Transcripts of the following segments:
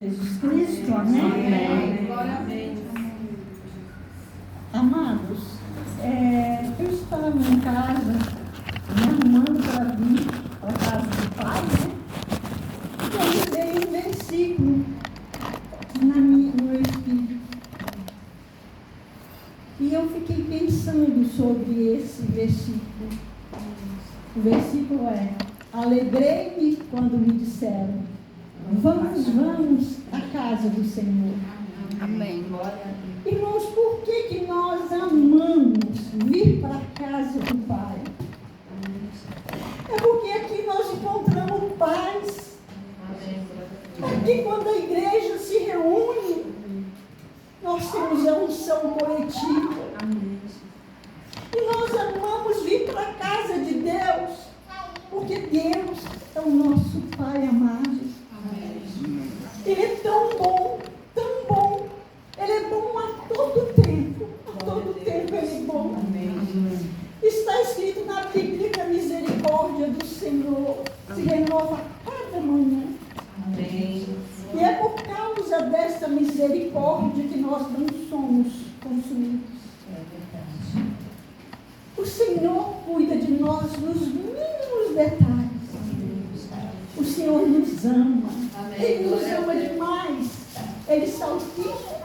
Jesus Cristo, amém? Amém. Glória a Deus. Amados, eu estava em casa, me arrumando para vir para a casa do Pai, né? E aí veio um versículo no meu espírito. E eu fiquei pensando sobre esse versículo. O versículo é: alegrei-me quando me disseram, vamos à casa do Senhor. Amém. Irmãos, por que nós amamos vir para a casa do Pai? É porque aqui nós encontramos paz. Aqui, quando a igreja se reúne, nós temos a unção coletiva. E nós amamos vir para a casa de Deus, porque Deus é o nosso Pai amado. Ele é tão bom, tão bom. Ele é bom a todo tempo. A todo tempo Ele é bom. Está escrito na Bíblia que a misericórdia do Senhor se renova cada manhã. E é por causa desta misericórdia que nós não somos consumidos. O Senhor cuida de nós nos mínimos detalhes. O Senhor nos ama. Ele nos ama demais. Ele está o tempo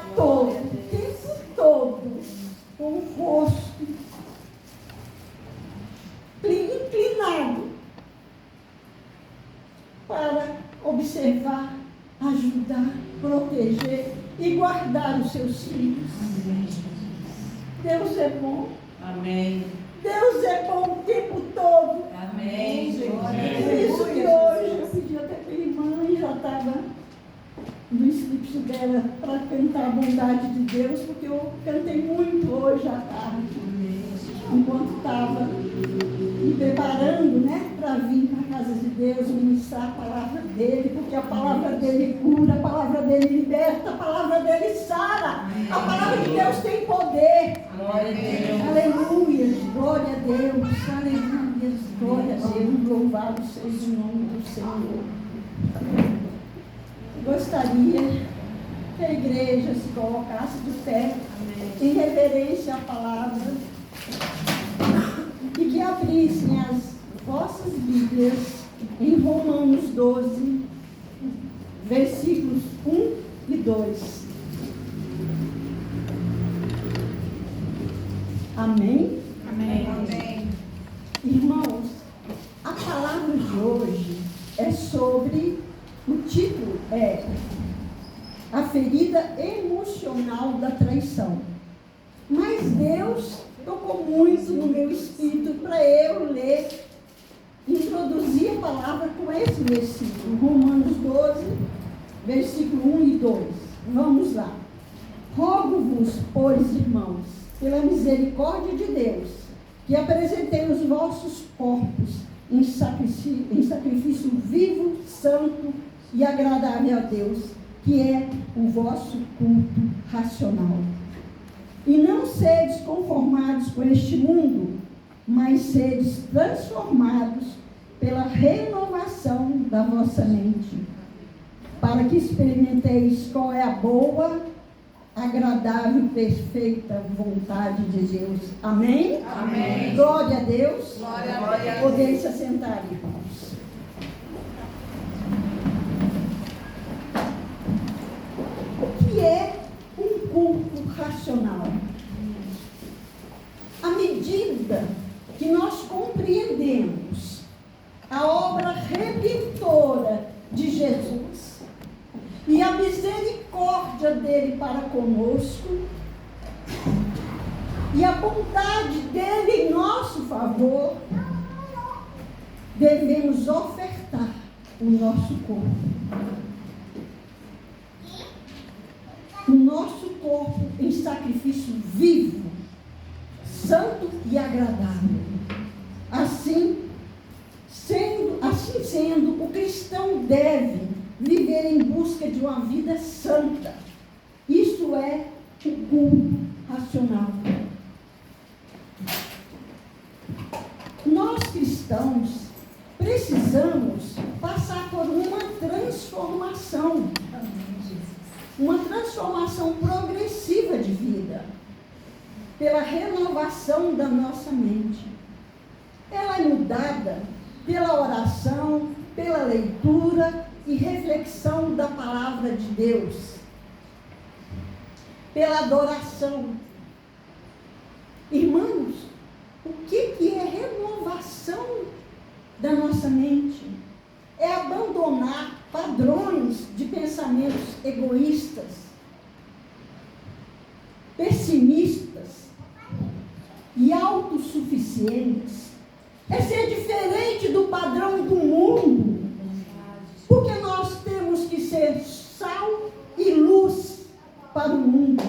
todo, com o rosto inclinado para observar, ajudar, proteger e guardar os seus filhos. Deus é bom. Amém. Deus é bom o tempo todo. Amém. Por isso que hoje eu pedi até para a irmã e já estava no script dela para cantar a bondade de Deus, porque eu cantei muito hoje à tarde, enquanto estava me preparando, né, para vir para a casa de Deus, ministrar a palavra dele, porque a palavra dele cura, a palavra dele liberta, a palavra dele sara, a palavra de Deus tem poder. Glória a Deus. Aleluia, glória a Deus, aleluia, glória a Deus, louvado seja o nome do Senhor. Gostaria que a igreja se colocasse de pé, em reverência à palavra, e que abrissem as vossas Bíblias em Romanos 12, versículos 1 e 2. Amém? Amém. Irmãos, a palavra de hoje é sobre, o título é A Ferida Emocional da Traição. Mas Deus tocou muito no meu espírito para eu ler, introduzir a palavra com esse versículo, Romanos 12, versículo 1 e 2. Vamos lá. Rogo-vos, pois, irmãos, pela misericórdia de Deus, que apresentei os vossos corpos em sacrifício vivo, santo e agradável a Deus, que é o vosso culto racional. E não sedes conformados com este mundo, mas sedes transformados pela renovação da vossa mente, para que experimenteis qual é a boa, agradável e perfeita vontade de Deus. Amém? Amém. Glória a Deus. Glória a Deus. Podem se assentar, irmãos. O que é um culto racional? À medida que nós compreendemos a obra redentora de Jesus e a misericórdia dele para conosco e a bondade dele em nosso favor, devemos ofertar o nosso corpo. O nosso corpo em sacrifício vivo, santo e agradável. Assim sendo, o cristão deve viver em busca de uma vida santa. Isso é o culto racional. Nós cristãos precisamos passar por uma transformação uma transformação progressiva de vida, pela renovação da nossa mente. Ela é mudada pela oração, pela leitura e reflexão da palavra de Deus, pela adoração. Irmãos, o que é renovação da nossa mente? É abandonar padrões de pensamentos egoístas, pessimistas e autossuficientes. É ser diferente do padrão do mundo, porque nós temos que ser sal e luz para o mundo.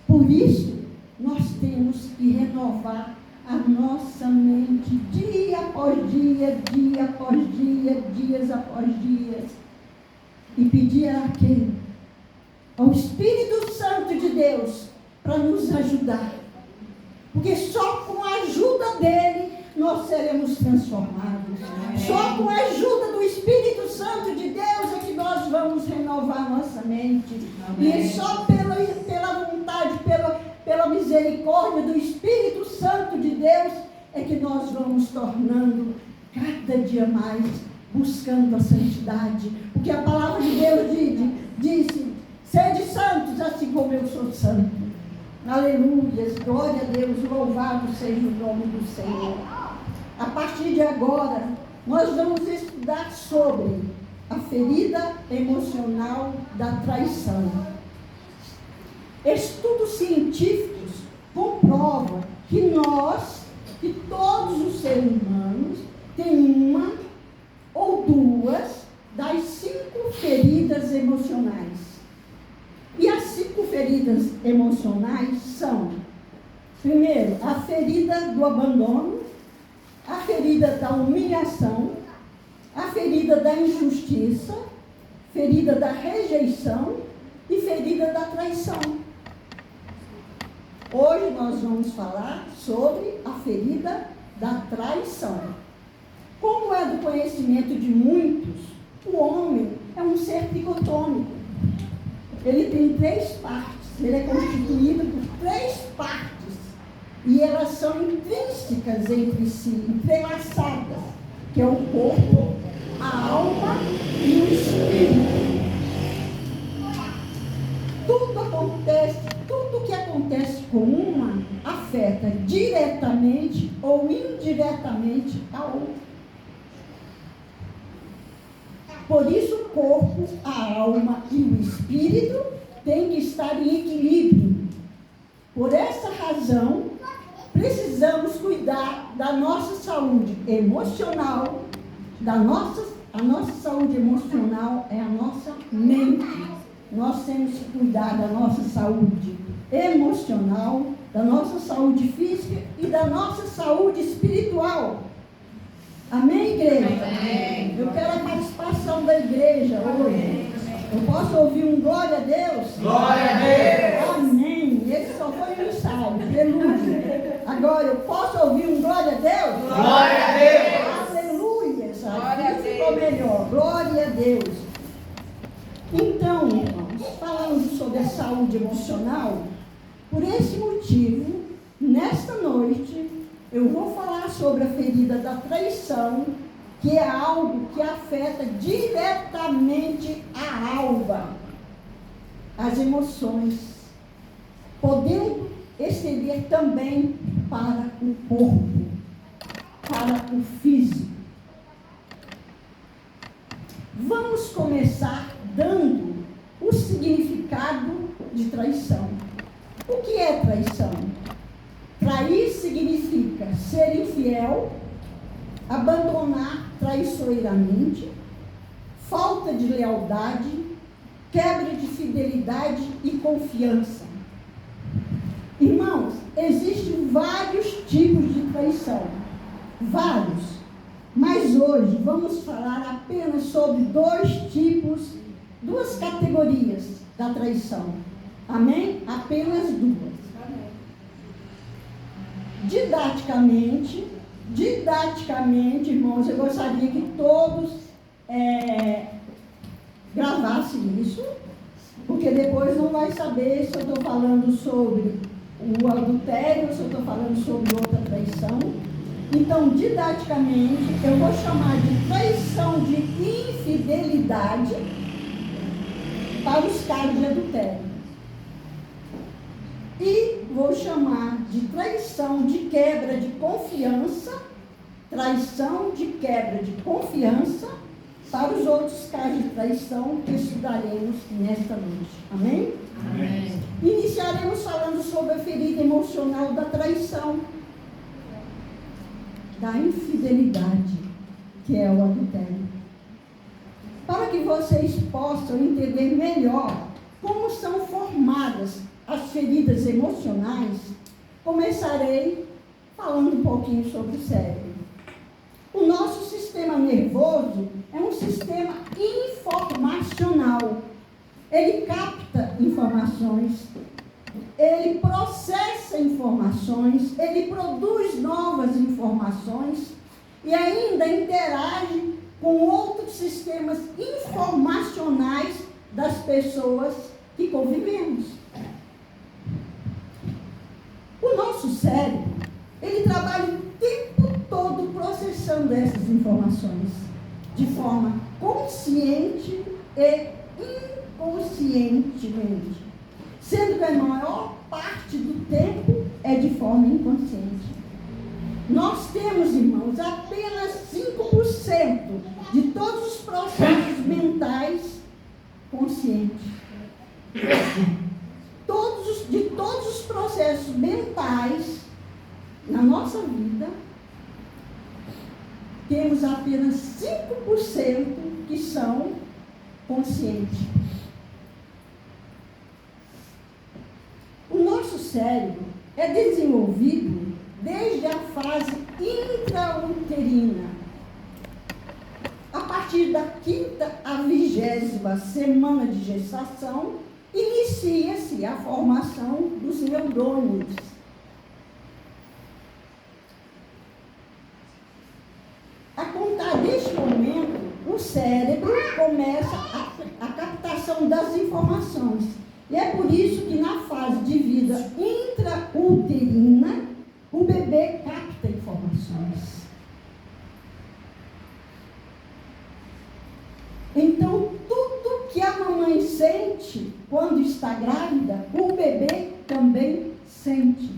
Por isso, nós temos que renovar a nossa mente dia após dia, dia após dia, dias após dias, e pedir a quem? Ao Espírito Santo de Deus para nos ajudar, porque só com a ajuda dele nós seremos transformados. Amém. Só com a ajuda do Espírito Santo de Deus é que nós vamos renovar nossa mente. Amém. E é só pela vontade, pela misericórdia do Espírito Santo de Deus é que nós vamos tornando cada dia mais, buscando a santidade. Porque a palavra de Deus disse: sede santos, assim como eu sou santo. Aleluia, glória a Deus, louvado seja o nome do Senhor. A partir de agora, nós vamos estudar sobre a ferida emocional da traição. Estudos científicos comprovam que todos os seres humanos têm uma ou duas das 5 feridas emocionais. E as 5 feridas emocionais são, primeiro, a ferida do abandono, a ferida da humilhação, a ferida da injustiça, ferida da rejeição e ferida da traição. Hoje nós vamos falar sobre a ferida da traição. Como é do conhecimento de muitos, o homem é um ser tricotômico. Ele tem 3 partes, ele é constituído por 3 partes, e elas são intrínsecas entre si, entrelaçadas, que é o corpo, a alma e o espírito. Tudo que acontece com uma afeta diretamente ou indiretamente a outra. Por isso o corpo, a alma e o espírito têm que estar em equilíbrio. Por essa razão, precisamos cuidar da nossa saúde emocional. A nossa saúde emocional é a nossa mente. Nós temos que cuidar da nossa saúde emocional, da nossa saúde física e da nossa saúde espiritual. Amém, igreja? Amém. Eu quero a participação da igreja hoje. Eu posso ouvir um glória a Deus? Glória a Deus. Amém. Esse só foi um ensaio. Aleluia. Agora, eu posso ouvir um glória a Deus? Glória a Deus. Aleluia. Glória a Deus. Ficou melhor. Glória a Deus. Então, irmãos, falando sobre a saúde emocional, por esse motivo, nesta noite, eu vou falar sobre a ferida da traição, que é algo que afeta diretamente a alma, as emoções, podendo estender também para o corpo, para o físico. Vamos começar dando o significado de traição. O que é traição? Trair significa ser infiel, abandonar traiçoeiramente, falta de lealdade, quebra de fidelidade e confiança. Irmãos, existem vários tipos de traição, vários, mas hoje vamos falar apenas sobre 2 tipos, 2 categorias da traição. Amém? Apenas 2. Didaticamente, irmãos, eu gostaria que todos gravassem isso, Porque depois não vai saber se eu estou falando sobre o adultério ou se eu estou falando sobre outra traição. Então, didaticamente, eu vou chamar de traição de infidelidade para os casos de adultério. E vou chamar de traição de quebra de confiança, traição de quebra de confiança, para os outros casos de traição que estudaremos nesta noite. Amém? Amém. Iniciaremos falando sobre a ferida emocional da traição, da infidelidade, que é o adultério. Para que vocês possam entender melhor como são formadas as feridas emocionais, começarei falando um pouquinho sobre o cérebro. O nosso sistema nervoso é um sistema informacional. Ele capta informações, ele processa informações, ele produz novas informações e ainda interage com outros sistemas informacionais das pessoas que convivemos. O nosso cérebro, ele trabalha o tempo todo processando essas informações de forma consciente e inconscientemente, sendo que a maior parte do tempo é de forma inconsciente. Nós temos, irmãos, apenas 5% de todos os processos mentais conscientes. De todos os processos mentais na nossa vida, temos apenas 5% que são conscientes. O nosso cérebro é desenvolvido desde a fase intrauterina. A partir da 5ª à 20ª semana de gestação, inicia-se a formação dos neurônios. A contar deste momento, o cérebro começa a captação das informações. E é por isso que na fase de vida intrauterina, o bebê capta informações. Então, tudo que a mamãe sente quando está grávida, o bebê também sente.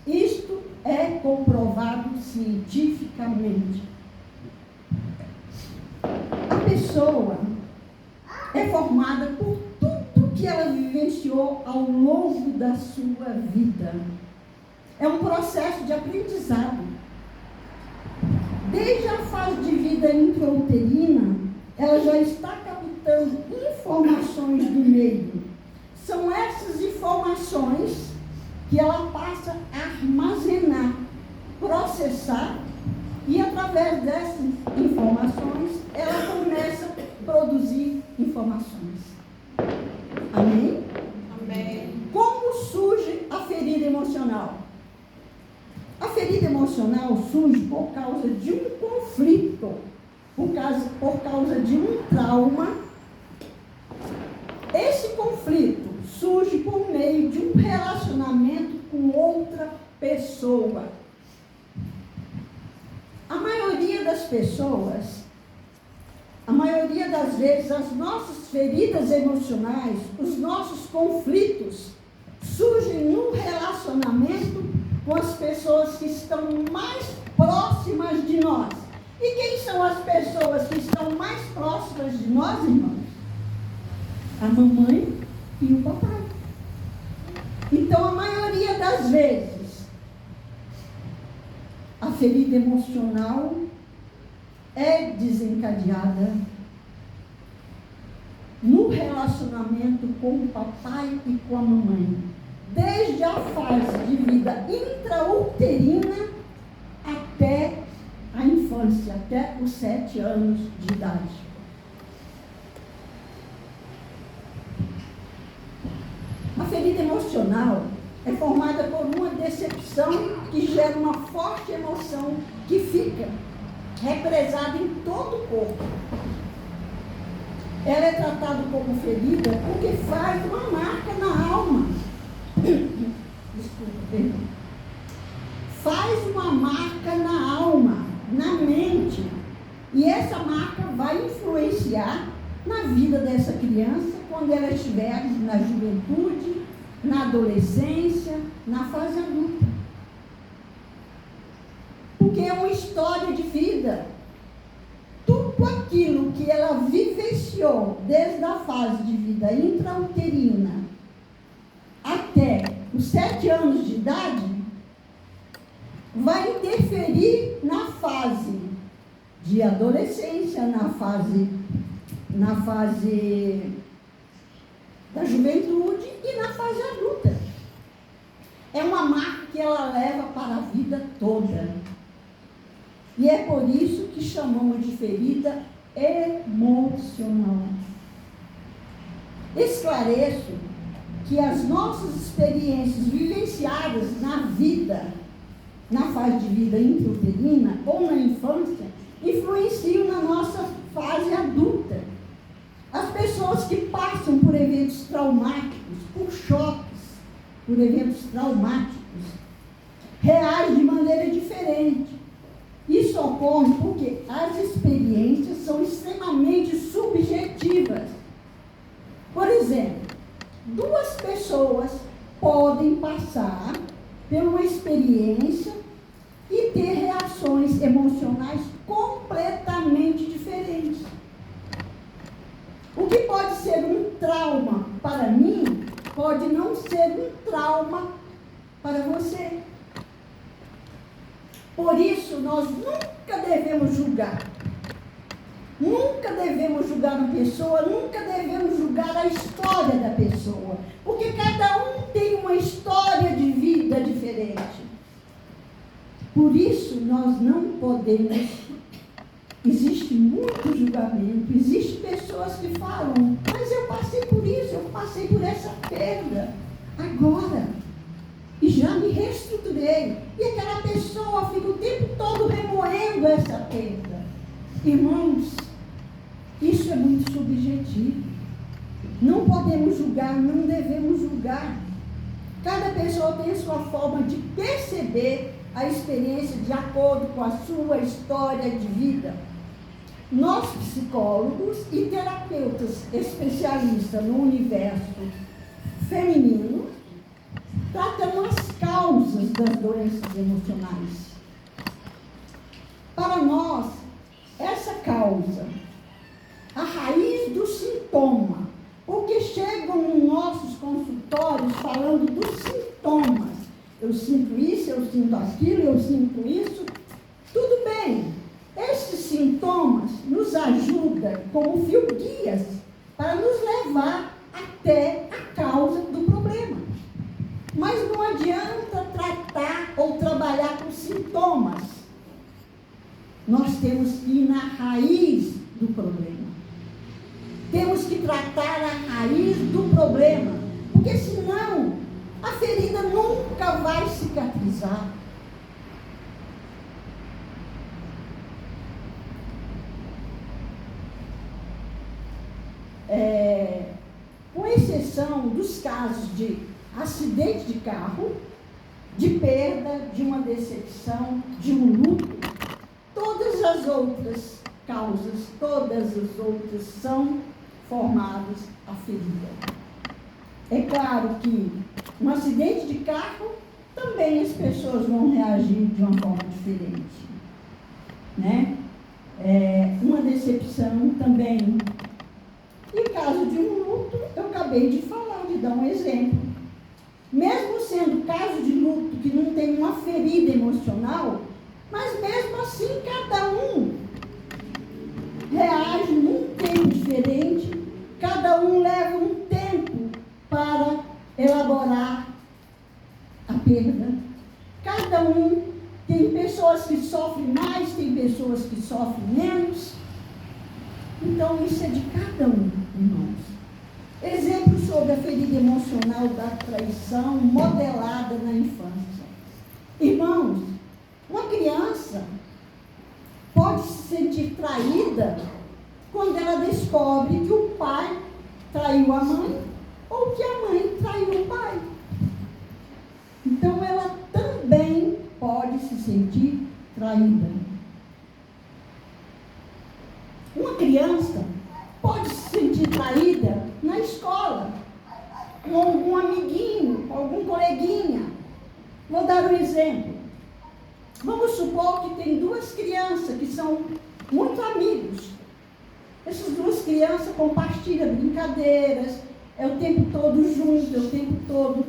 Isto é comprovado cientificamente. A pessoa é formada por tudo que ela vivenciou ao longo da sua vida. É um processo de aprendizado. Desde a fase de vida intrauterina, ela já está captando informações do meio. São essas informações que ela passa a armazenar, processar, e através dessas informações, ela começa a produzir informações. Amém? Amém. Como surge a ferida emocional? A ferida emocional surge por causa de um conflito, por causa de um trauma. Esse conflito surge por meio de um relacionamento com outra pessoa. A maioria das pessoas, a maioria das vezes, as nossas feridas emocionais, os nossos conflitos, surgem no relacionamento com as pessoas que estão mais próximas de nós. E quem são as pessoas que estão mais próximas de nós, irmãos? A mamãe e o papai. Então, a maioria das vezes, a ferida emocional é desencadeada no relacionamento com o papai e com a mamãe, desde a fase de vida intrauterina até a infância, até os 7 anos de idade. A ferida emocional é formada por uma decepção que gera uma forte emoção que fica represada em todo o corpo. Ela é tratada como ferida porque criança quando ela estiver na juventude, na adolescência, na fase adulta. Porque é uma história de vida. Tudo aquilo que ela vivenciou desde a fase de vida intrauterina até os 7 anos de idade vai interferir na fase de adolescência, na fase da juventude e na fase adulta. É uma marca que ela leva para a vida toda. E é por isso que chamamos de ferida emocional. Esclareço que as nossas experiências vivenciadas na vida, na fase de vida intrauterina ou na infância, influenciam na nossa fase adulta. As pessoas que passam por eventos traumáticos, por choques, por eventos traumáticos, reagem de maneira diferente. Isso ocorre porque as experiências são extremamente subjetivas. Por exemplo, 2 pessoas podem passar por uma experiência e ter reações emocionais completamente diferentes. O que pode ser um trauma para mim, pode não ser um trauma para você. Por isso, nós nunca devemos julgar. Nunca devemos julgar uma pessoa, nunca devemos julgar a história da pessoa. Porque cada um tem uma história de vida diferente. Por isso, nós não podemos. Existe muito julgamento, existem pessoas que falam, mas eu passei por isso, eu passei por essa perda. Agora. E já me reestruturei. E aquela pessoa fica o tempo todo remoendo essa perda. Irmãos, isso é muito subjetivo. Não podemos julgar, não devemos julgar. Cada pessoa tem a sua forma de perceber a experiência de acordo com a sua história de vida. Nós, psicólogos e terapeutas especialistas no universo feminino, tratamos as causas das doenças emocionais. Para nós, essa causa, a raiz do sintoma, porque chegam nos nossos consultórios falando dos sintomas. Eu sinto isso, eu sinto aquilo, eu sinto isso. Tudo bem. Esses sintomas nos ajudam como fio-guias para nos levar até a causa do problema. Mas não adianta tratar ou trabalhar com sintomas. Nós temos que ir na raiz do problema. Temos que tratar a raiz do problema. Porque senão, a ferida nunca vai cicatrizar. Com exceção dos casos de acidente de carro, de perda, de uma decepção, de um luto, todas as outras causas, todas as outras são formadas a ferida. É claro que um acidente de carro, também as pessoas vão reagir de uma forma diferente, né? Uma decepção também. E o caso de um luto, eu acabei de falar, de dar um exemplo. Mesmo sendo caso de luto que não tem uma ferida emocional, mas mesmo assim cada um reage num tempo diferente, cada um leva um tempo para elaborar a perda. Cada um, tem pessoas que sofrem mais, tem pessoas que sofrem menos. Então isso é de cada um, irmãos. Exemplo sobre a ferida emocional da traição modelada na infância. Irmãos, uma criança pode se sentir traída quando ela descobre que o pai traiu a mãe ou que a mãe traiu o pai. Então ela também pode se sentir traída. Uma criança pode se sentir traída com algum amiguinho, com algum coleguinha. Vou dar um exemplo. Vamos supor que tem duas crianças que são muito amigos. Essas duas crianças compartilham brincadeiras, é o tempo todo junto, é o tempo todo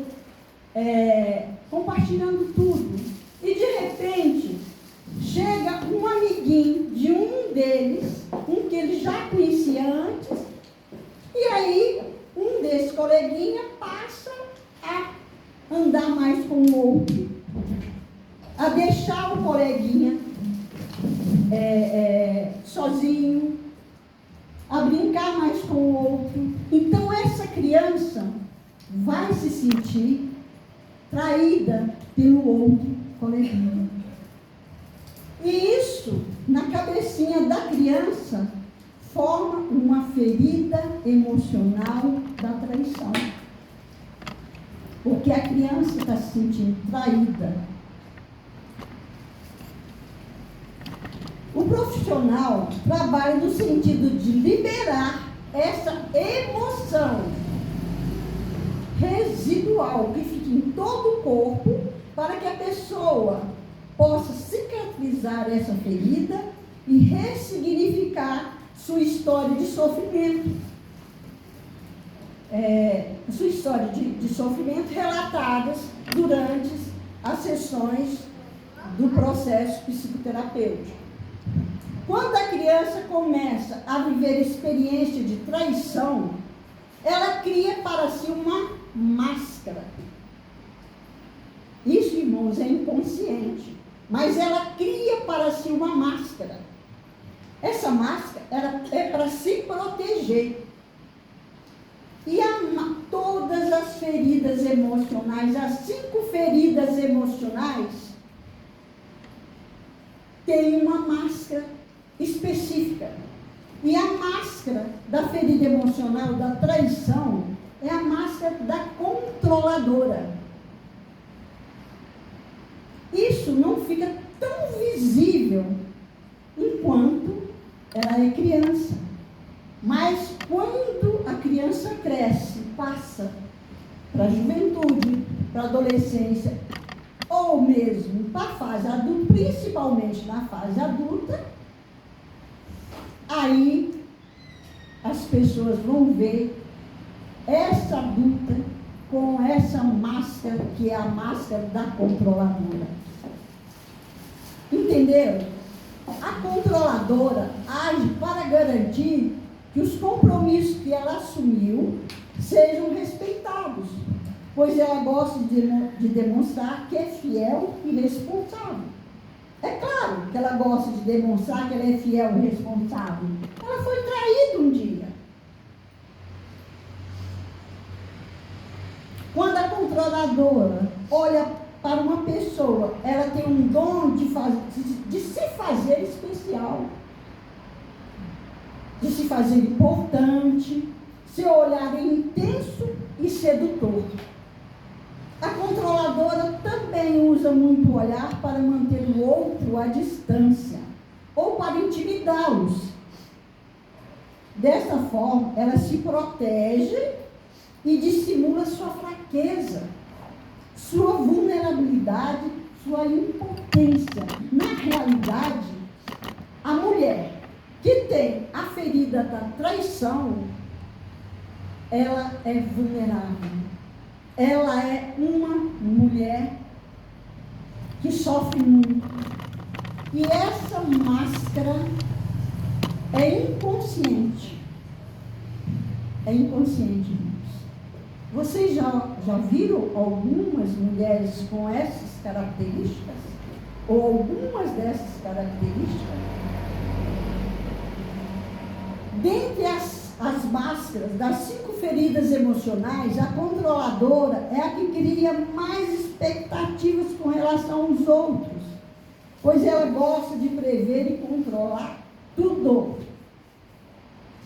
compartilhando tudo. E de repente, chega um amiguinho de um deles, um que ele já conhecia antes, e aí um desses coleguinhas passa a andar mais com o outro, a deixar o coleguinha sozinho, a brincar mais com o outro. Então essa criança vai se sentir traída pelo outro coleguinha. E isso, na cabecinha da criança, forma uma ferida emocional da traição. Porque a criança está se sentindo traída. O profissional trabalha no sentido de liberar essa emoção residual que fica em todo o corpo, para que a pessoa possa cicatrizar essa ferida e ressignificar sua história de sofrimento. Sua história de sofrimento relatadas durante as sessões do processo psicoterapêutico. Quando a criança começa a viver experiência de traição, ela cria para si uma máscara. Isso, irmãos, é inconsciente. Mas ela cria para si uma máscara. Essa máscara é para se proteger. E todas as feridas emocionais, as 5 feridas emocionais, têm uma máscara específica. E a máscara da ferida emocional, da traição, é a máscara da controladora. Isso não fica tão visível enquanto ela é criança. Mas quando a criança cresce, passa para a juventude, para a adolescência, ou mesmo para a fase adulta, principalmente na fase adulta, aí as pessoas vão ver essa adulta com essa máscara, que é a máscara da controladora. Entenderam? A controladora age para garantir que os compromissos que ela assumiu sejam respeitados, pois ela gosta de demonstrar que é fiel e responsável. É claro que ela gosta de demonstrar que ela é fiel e responsável. Ela foi traída um dia. Quando a controladora olha para uma pessoa, ela tem um dom de se fazer especial, de se fazer importante, seu olhar é intenso e sedutor. A controladora também usa muito o olhar para manter o outro à distância, ou para intimidá-los. Desta forma, ela se protege e dissimula sua fraqueza, sua vulnerabilidade, sua impotência. Na realidade, a mulher que tem a ferida da traição, ela é vulnerável. Ela é uma mulher que sofre muito. E essa máscara é inconsciente. É inconsciente, irmãos. Vocês já viram algumas mulheres com essas características? Ou algumas dessas características? Dentre as máscaras das 5 feridas emocionais, a controladora é a que cria mais expectativas com relação aos outros, pois ela gosta de prever e controlar tudo.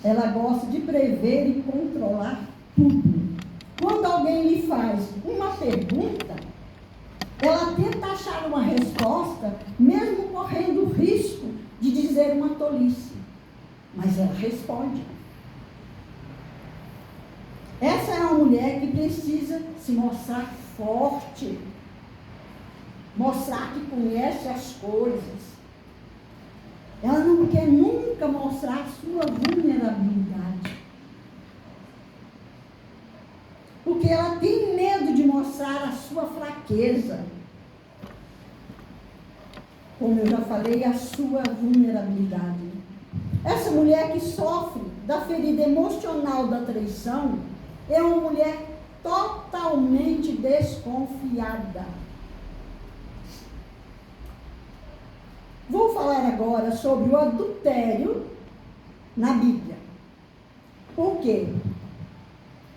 Ela gosta de prever e controlar tudo. Quando alguém lhe faz uma pergunta, ela tenta achar uma resposta, mesmo correndo o risco de dizer uma tolice. Mas ela responde. Essa é uma mulher que precisa se mostrar forte, mostrar que conhece as coisas. Ela não quer nunca mostrar a sua vulnerabilidade. Porque ela tem medo de mostrar a sua fraqueza. Como eu já falei, a sua vulnerabilidade. Essa mulher que sofre da ferida emocional da traição é uma mulher totalmente desconfiada. Vou falar agora sobre o adultério na Bíblia. Por quê?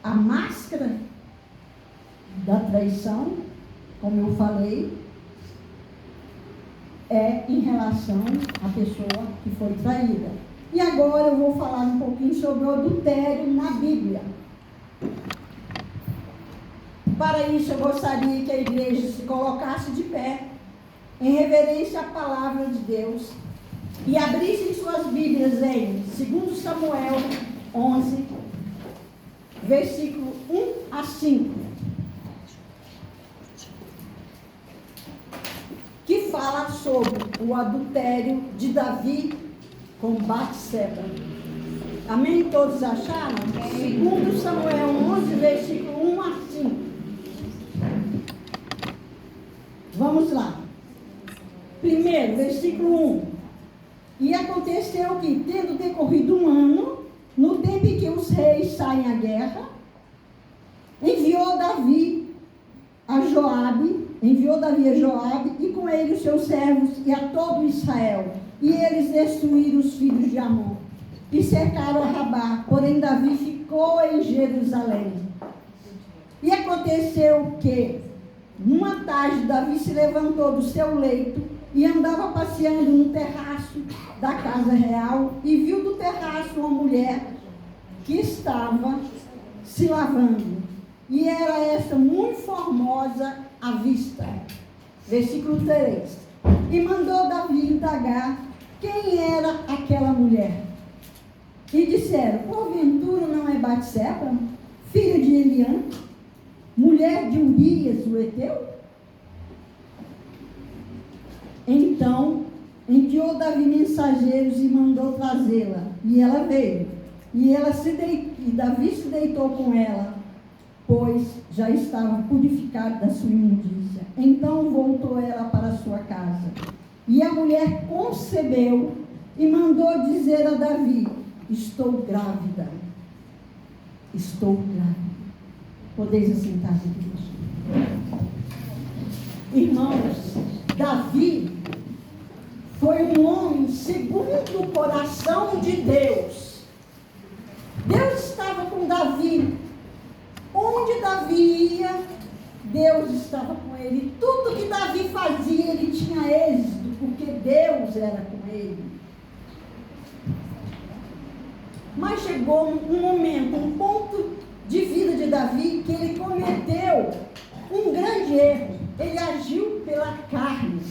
A máscara da traição, como eu falei, é em relação à pessoa que foi traída. E agora eu vou falar um pouquinho sobre o adultério na Bíblia. Para isso eu gostaria que a igreja se colocasse de pé, em reverência à palavra de Deus, e abrissem suas Bíblias em 2 Samuel 11, versículo 1 a 5, que fala sobre o adultério de Davi com Batseba. Amém? Todos acharam? 2 Samuel 11, versículo 1 a 5. Vamos lá. Primeiro, versículo 1. E aconteceu que, tendo decorrido um ano, no tempo em que os reis saem à guerra, enviou Davi a Joabe e com ele os seus servos e a todo Israel. E eles destruíram os filhos de Amon e cercaram a Rabá, porém Davi ficou em Jerusalém. E aconteceu que, numa tarde, Davi se levantou do seu leito e andava passeando no terraço da casa real e viu do terraço uma mulher que estava se lavando. E era essa muito formosa à vista. Versículo 3. E mandou Davi indagar quem era aquela mulher. E disseram: porventura não é Batseba, filha de Eliã, mulher de Urias, o Heteu? Então enviou Davi mensageiros e mandou trazê-la. E ela veio. E Davi se deitou com ela, pois já estava purificada da sua imundícia. Então voltou ela para a sua casa. E a mulher concebeu e mandou dizer a Davi: estou grávida. Estou grávida. Podeis assentar, Deus. Irmãos, Davi foi um homem segundo o coração de Deus. Deus estava com Davi. Onde Davi ia, Deus estava com ele. Tudo que Davi fazia, ele tinha êxito, porque Deus era com ele. Mas chegou um momento, um ponto de vida de Davi, que ele cometeu um grande erro. Ele agiu pela carne.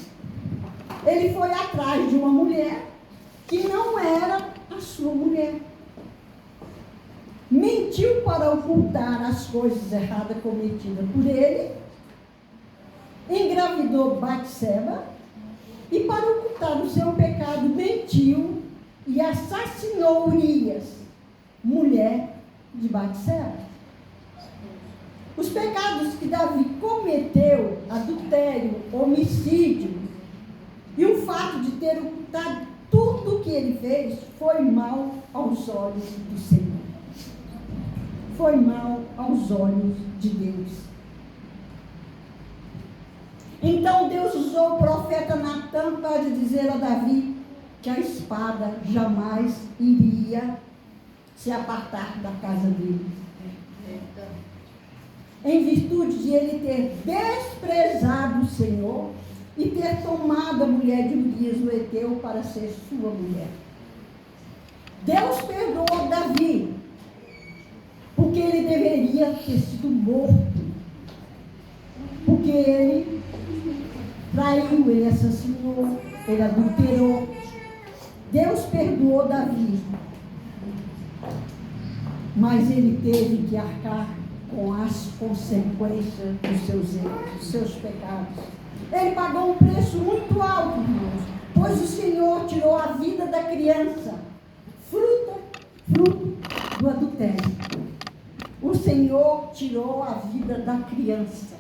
Ele foi atrás de uma mulher que não era a sua mulher. Mentiu para ocultar as coisas erradas cometidas por ele. Engravidou Batseba. E para ocultar o seu pecado, mentiu e assassinou Urias, mulher de Batseba. Os pecados que Davi cometeu, adultério, homicídio, e o fato de ter ocultado tudo o que ele fez, foi mal aos olhos do Senhor. Foi mal aos olhos de Deus. Então Deus usou o profeta Natã para dizer a Davi que a espada jamais iria se apartar da casa dele. Em virtude de ele ter desprezado o Senhor e ter tomado a mulher de Urias o Heteu para ser sua mulher. Deus perdoou Davi, porque ele deveria ter sido morto, porque ele traiu, ele assassinou, ele adulterou. Deus perdoou Davi, mas ele teve que arcar com as consequências dos seus erros, dos seus pecados. Ele pagou um preço muito alto, irmãos, pois o Senhor tirou a vida da criança, fruto do adultério. O Senhor tirou a vida da criança,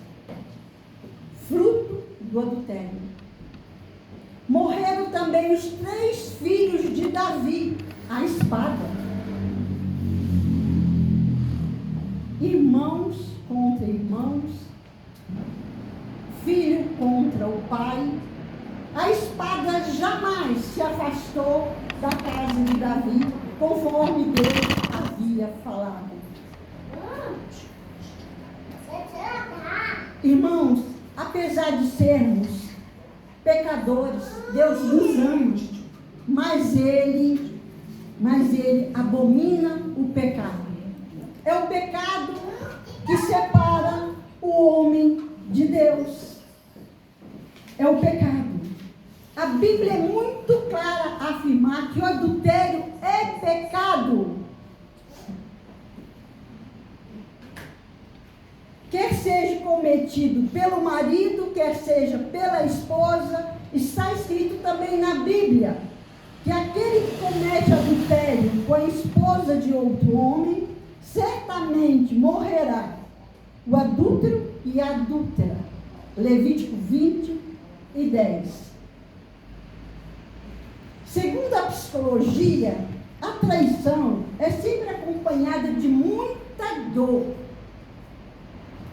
fruto do adultério. Morreram também os 3 filhos de Davi, à espada. Irmãos contra irmãos, filho contra o pai. A espada jamais se afastou da casa de Davi, conforme Deus havia falado. Irmãos, apesar de sermos pecadores, Deus nos ama, mas Ele abomina o pecado. É o pecado que separa o homem de Deus. É o pecado. A Bíblia é muito clara a afirmar que o adultério é pecado. Quer seja cometido pelo marido, quer seja pela esposa, está escrito também na Bíblia que aquele que comete adultério com a esposa de outro homem, certamente morrerá. O adúltero e a adúltera. Levítico 20:10. Segundo a psicologia, a traição é sempre acompanhada de muita dor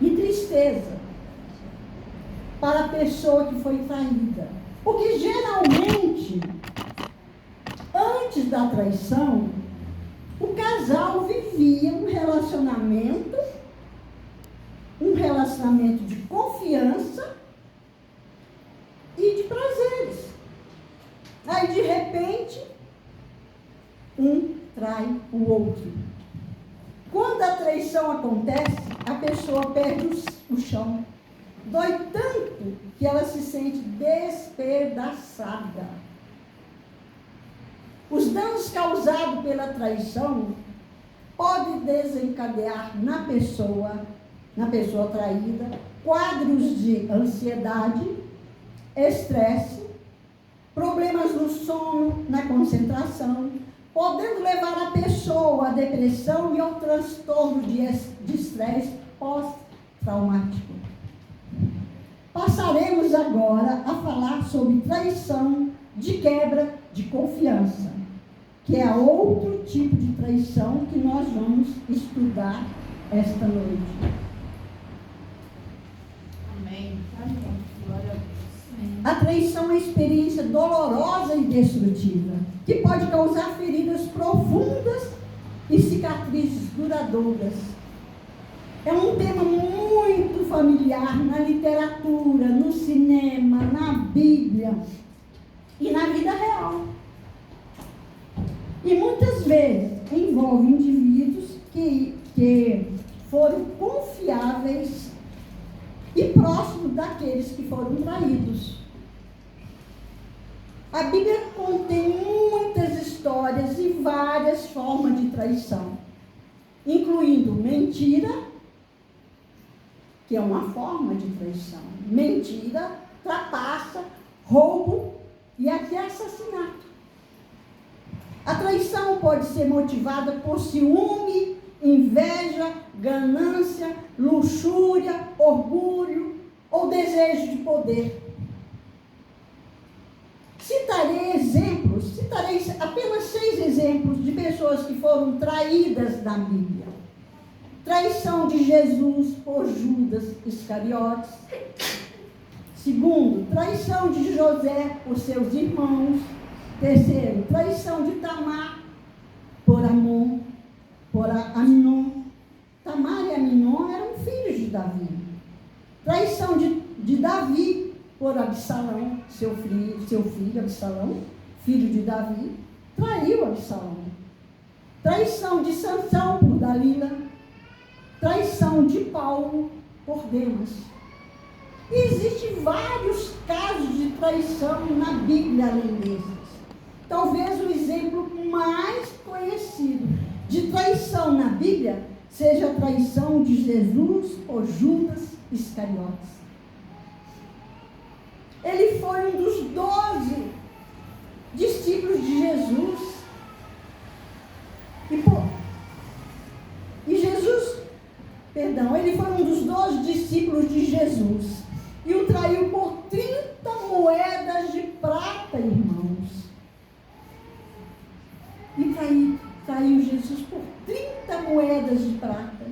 e tristeza para a pessoa que foi traída. Porque geralmente, antes da traição, o casal vivia um relacionamento de confiança e de prazeres. Aí, de repente, um trai o outro. Quando a traição acontece, a pessoa perde o chão. Dói tanto que ela se sente despedaçada. Os danos causados pela traição podem desencadear na pessoa traída, quadros de ansiedade, estresse, problemas no sono, na concentração, podendo levar a pessoa à depressão e ao transtorno de estresse pós-traumático. Passaremos agora a falar sobre traição de quebra de confiança, que é outro tipo de traição que nós vamos estudar esta noite. Amém. Glória a Deus. A traição é uma experiência dolorosa e destrutiva, que pode causar feridas profundas e cicatrizes duradouras. É um tema muito familiar na literatura, no cinema, na Bíblia e na vida real. E muitas vezes envolve indivíduos que foram confiáveis e próximos daqueles que foram traídos. A Bíblia contém muitas histórias e várias formas de traição, incluindo mentira, que é uma forma de traição, mentira, trapaça, roubo e até assassinato. A traição pode ser motivada por ciúme, inveja, ganância, luxúria, orgulho ou desejo de poder. Citarei apenas 6 exemplos de pessoas que foram traídas na Bíblia. Traição de Jesus por Judas Iscariotes. Segundo, traição de José por seus irmãos. Terceiro, traição de Tamar por Aminon. Tamar e Aminon eram filhos de Davi. Traição de Davi por Absalão, seu filho Absalão, filho de Davi, traiu Absalão. Traição de Sansão por Dalila. Traição de Paulo por Demas. E existem vários casos de traição na Bíblia além desses. Talvez o exemplo mais conhecido de traição na Bíblia seja a traição de Jesus por Judas Iscariotes. Ele foi um dos 12 discípulos de Jesus. Ele foi um dos 12 discípulos de Jesus. E o traiu por 30 moedas de prata, irmãos. E traiu Jesus por 30 moedas de prata.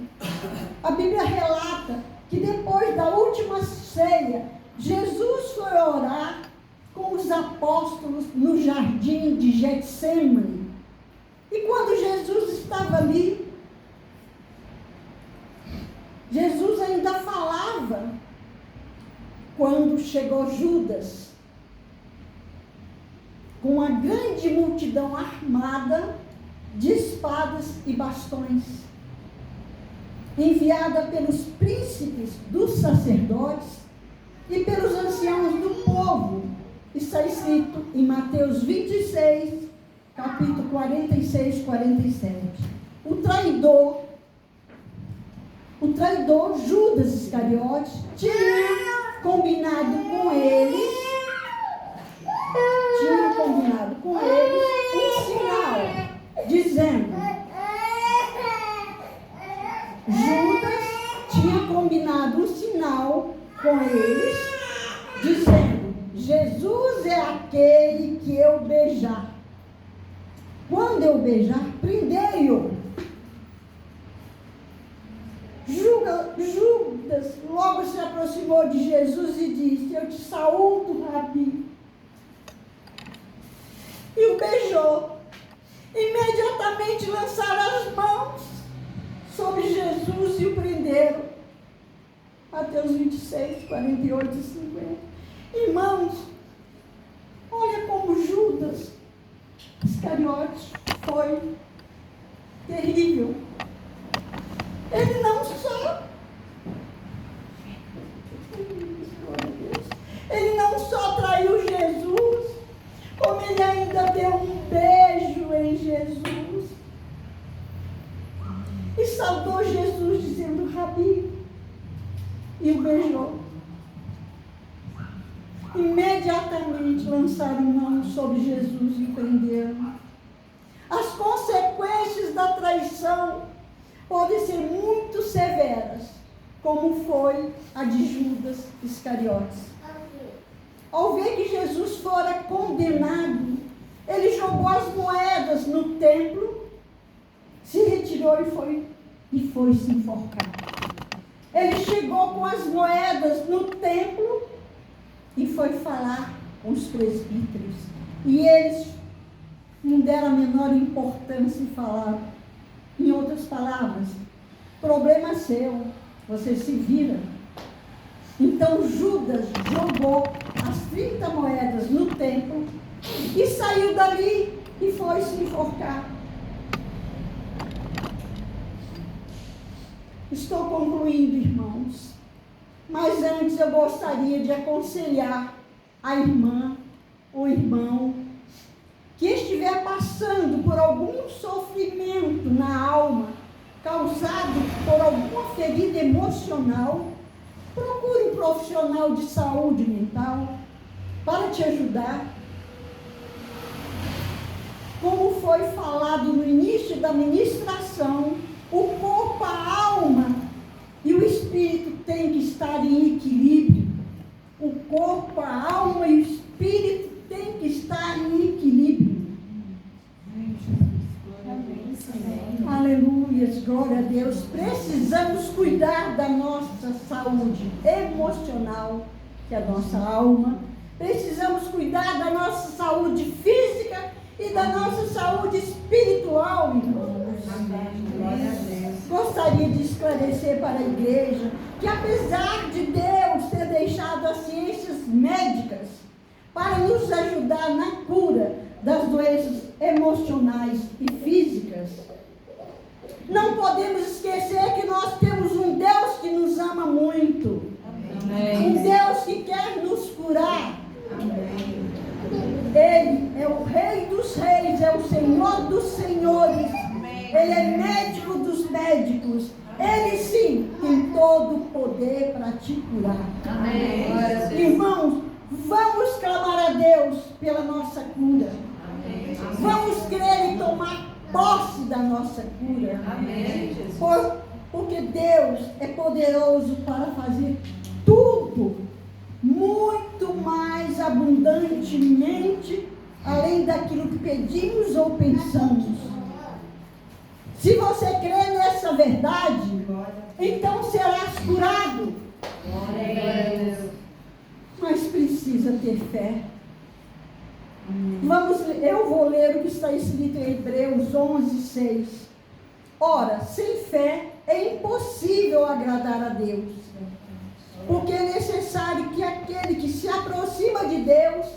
A Bíblia relata que depois da última ceia, Jesus foi orar com os apóstolos no jardim de Getsêmani. E quando Jesus estava ali, Jesus ainda falava quando chegou Judas, com uma grande multidão armada de espadas e bastões, enviada pelos príncipes dos sacerdotes e pelos anciãos do povo. Está escrito em Mateus 26, capítulo 46, 47. O traidor Judas Iscariotes tinha combinado com eles um sinal, dizendo, Judas tinha combinado um sinal com eles, dizendo, Jesus é aquele que eu beijar. Quando eu beijar, prendei-o. Judas logo se aproximou de Jesus e disse, eu te saúdo, Rabi. E o beijou. Imediatamente lançaram as mãos sobre Jesus e o prenderam. Mateus 26, 48 e 50. Irmãos, olha como Judas Iscariotes foi terrível. Ele não só traiu Jesus, como ele ainda deu um beijo em Jesus. E saudou Jesus dizendo, Rabi, e o beijou. Imediatamente lançaram mão sobre Jesus e prenderam. As consequências da traição podem ser muito severas, como foi a de Judas Iscariotes. Ao ver que Jesus fora condenado, ele jogou as moedas no templo, se retirou e foi se enforcar. Ele chegou com as moedas no templo e foi falar com os presbíteros. E eles não deram a menor importância e falaram, em outras palavras, problema seu, você se vira. Então Judas jogou as 30 moedas no templo e saiu dali e foi se enforcar. Estou concluindo, irmãos, mas antes eu gostaria de aconselhar a irmã ou irmão que estiver passando por algum sofrimento na alma, causado por alguma ferida emocional, procure um profissional de saúde mental para te ajudar. Como foi falado no início da ministração, o corpo, a alma e o espírito têm que estar em equilíbrio. O corpo, a alma e o espírito têm que estar em equilíbrio. Aleluia, glória a Deus. Precisamos cuidar da nossa saúde emocional, que é a nossa alma. Precisamos cuidar da nossa saúde física e da nossa saúde espiritual, irmãos. Gostaria de esclarecer para a igreja que, apesar de Deus ter deixado as ciências médicas para nos ajudar na cura das doenças emocionais e físicas, não podemos esquecer que nós temos um Deus que nos ama muito. Amém. Um Deus que quer nos curar. Amém. Ele é o Rei dos Reis, é o Senhor dos Senhores. Amém. Ele é todo o poder para te curar. Amém. Irmãos, vamos clamar a Deus pela nossa cura. Amém. Vamos crer e tomar posse da nossa cura. Amém. Porque Deus é poderoso para fazer tudo muito mais abundantemente, além daquilo que pedimos ou pensamos. Se você crê nessa verdade, então serás curado. Mas precisa ter fé. Eu vou ler o que está escrito em Hebreus 11:6. Ora, sem fé é impossível agradar a Deus, porque é necessário que aquele que se aproxima de Deus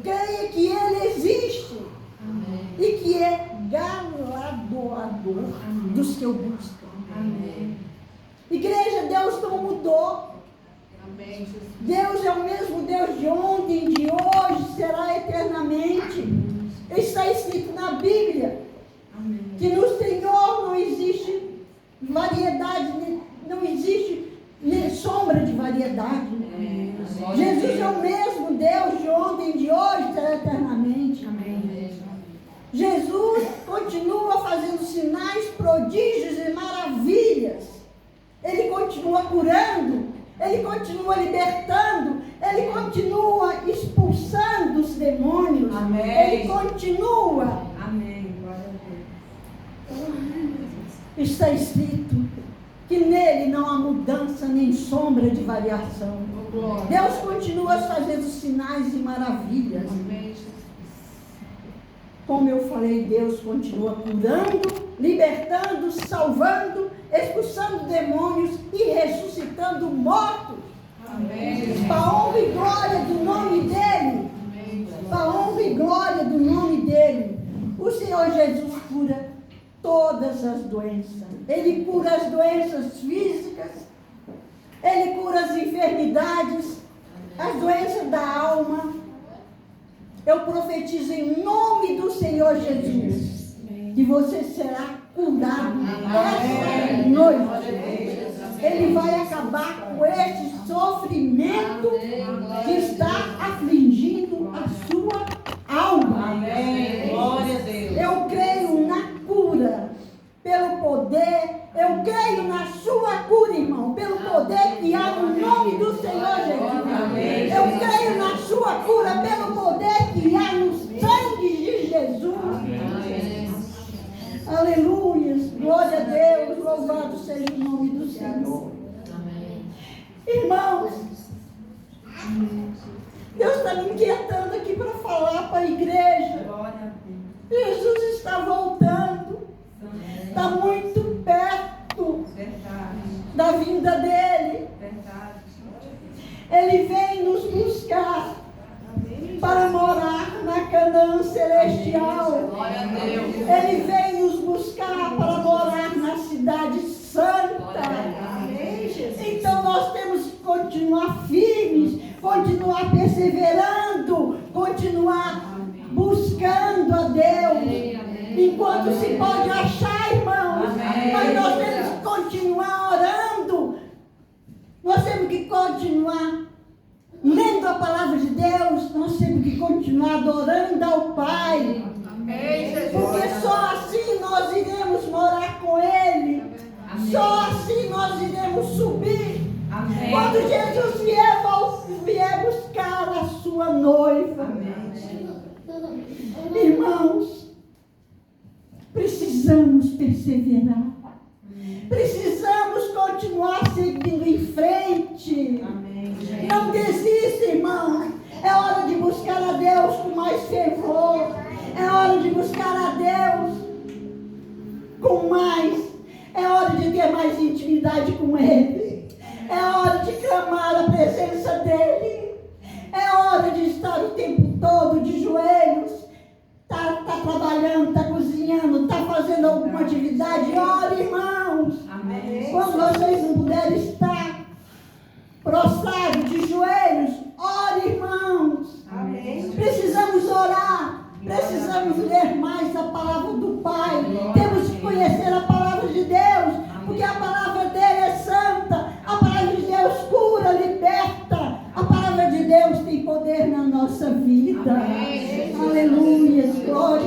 creia que Ele existe e que é galardoador dos que o buscam. Igreja, Deus não mudou. Deus é o mesmo Deus de ontem, de hoje, será eternamente. Está escrito na Bíblia que no Senhor não existe variedade, não existe nem sombra de variedade. Jesus é o mesmo Deus de ontem, de hoje, será eternamente. Jesus continua fazendo sinais, prodígios e maravilhas. Ele continua curando. Ele continua libertando, Ele continua expulsando os demônios. Amém. Ele continua. Amém. Glória a Deus. Está escrito que nele não há mudança nem sombra de variação. Deus continua fazendo sinais e maravilhas. Como eu falei, Deus continua curando, libertando, salvando, expulsando demônios e ressuscitando mortos. Para a honra e glória do nome dEle. Para a honra e glória do nome dEle. O Senhor Jesus cura todas as doenças. Ele cura as doenças físicas. Ele cura as enfermidades, as doenças da alma. Eu profetizo em nome do Senhor Jesus que você será curado esta noite. Ele vai acabar com esse sofrimento que está afligindo a sua alma. Amém. Glória a Deus. Eu creio na cura, pelo poder. Eu creio na sua cura, irmão, pelo poder que há no nome do Senhor Jesus. Amém. Eu creio na sua cura, pelo poder que há no sangue de Jesus. Amém. Aleluia. Glória a Deus. Louvado seja o nome do Senhor. Irmãos, Deus está me inquietando aqui para falar para a igreja. Jesus está voltando. Está muito perto da vinda dele. Ele vem nos buscar para morar na Canaã celestial. Ele vem nos buscar para morar na cidade santa. Então nós temos que continuar firmes, continuar perseverando, continuar buscando a Deus. Enquanto se pode achar, irmãos. Mas nós temos que continuar orando. Nós temos que continuar lendo a palavra de Deus. Nós temos que continuar adorando ao Pai. Porque só assim nós iremos morar com Ele. Só assim nós iremos subir. Quando Jesus vier buscar a sua noiva. Irmãos, precisamos perseverar. Precisamos continuar seguindo em frente. Não desista, irmão. É hora de buscar a Deus com mais fervor. É hora de buscar a Deus com mais. É hora de ter mais intimidade com Ele. É hora de clamar a presença dEle. É hora de estar o tempo todo de joelhos. Tá trabalhando, tá cozinhando, tá fazendo alguma atividade. Ore, irmãos. Amém. Quando vocês não puderem estar prostrados de joelhos, ore, irmãos. Amém. Precisamos orar. Precisamos ler mais a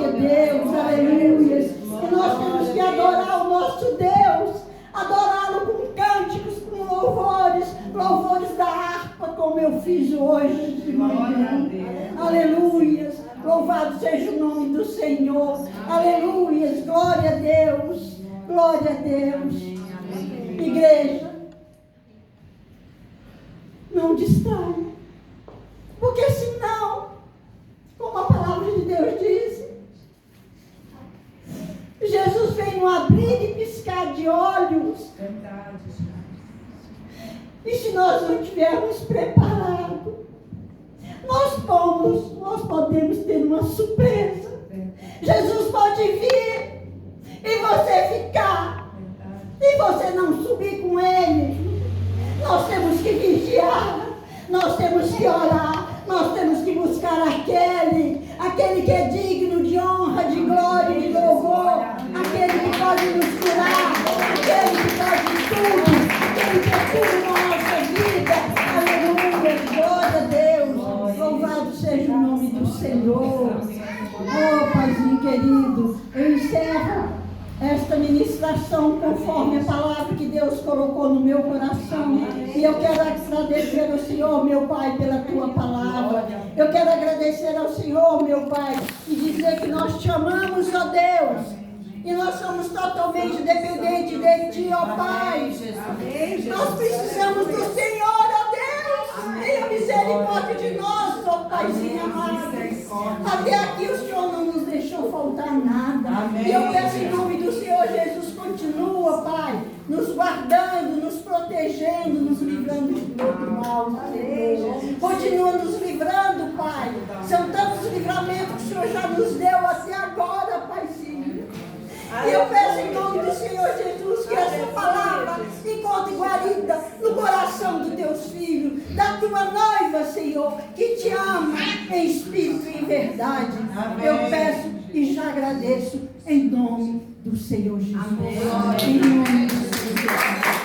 a Deus, aleluia. E nós temos que adorar o nosso Deus, adorá-lo com cânticos, com louvores da harpa, como eu fiz hoje de manhã. Aleluia. Louvado seja o nome do Senhor. Aleluia. Glória a Deus. Glória a Deus. Igreja, não distraia. Porque senão, como a palavra de Deus diz, Jesus vem no abrir e piscar de olhos. E se nós não estivermos preparados, nós podemos ter uma surpresa. Jesus pode vir e você ficar, e você não subir com Ele. Nós temos que vigiar, nós temos que orar, nós temos que buscar aquele que é digno de honra, de glória e de louvor, aquele que pode nos curar, aquele que pode tudo, aquele que é tudo na nossa vida. Aleluia, glória a Deus, louvado seja o nome do Senhor. Oh, Paizinho querido, eu encerro esta ministração conforme a palavra que Deus colocou no meu coração. E eu quero agradecer ao Senhor, meu Pai, pela tua palavra. Eu quero agradecer ao Senhor, meu Pai, e dizer que nós te amamos, ó Deus. E nós somos totalmente dependentes de ti, ó Pai. Nós precisamos do Senhor, ó Deus. Tenha misericórdia de nós, ó Paizinho amado. Até aqui o Senhor não nos deixou faltar nada. Amém. E eu peço em nome do Senhor Jesus, continua, Pai, nos guardando, nos protegendo, nos livrando de todo mal. Continua nos livrando, Pai. São tantos livramentos que o Senhor já nos deu até agora, Paizinho. E eu peço em nome do Senhor Jesus que essa palavra encontre guarida no coração dos teus filhos, da tua noiva, Senhor, que te ama em espírito e em verdade. Amém. Eu peço e já agradeço em nome do Senhor Jesus. Amém. Em nome do Senhor.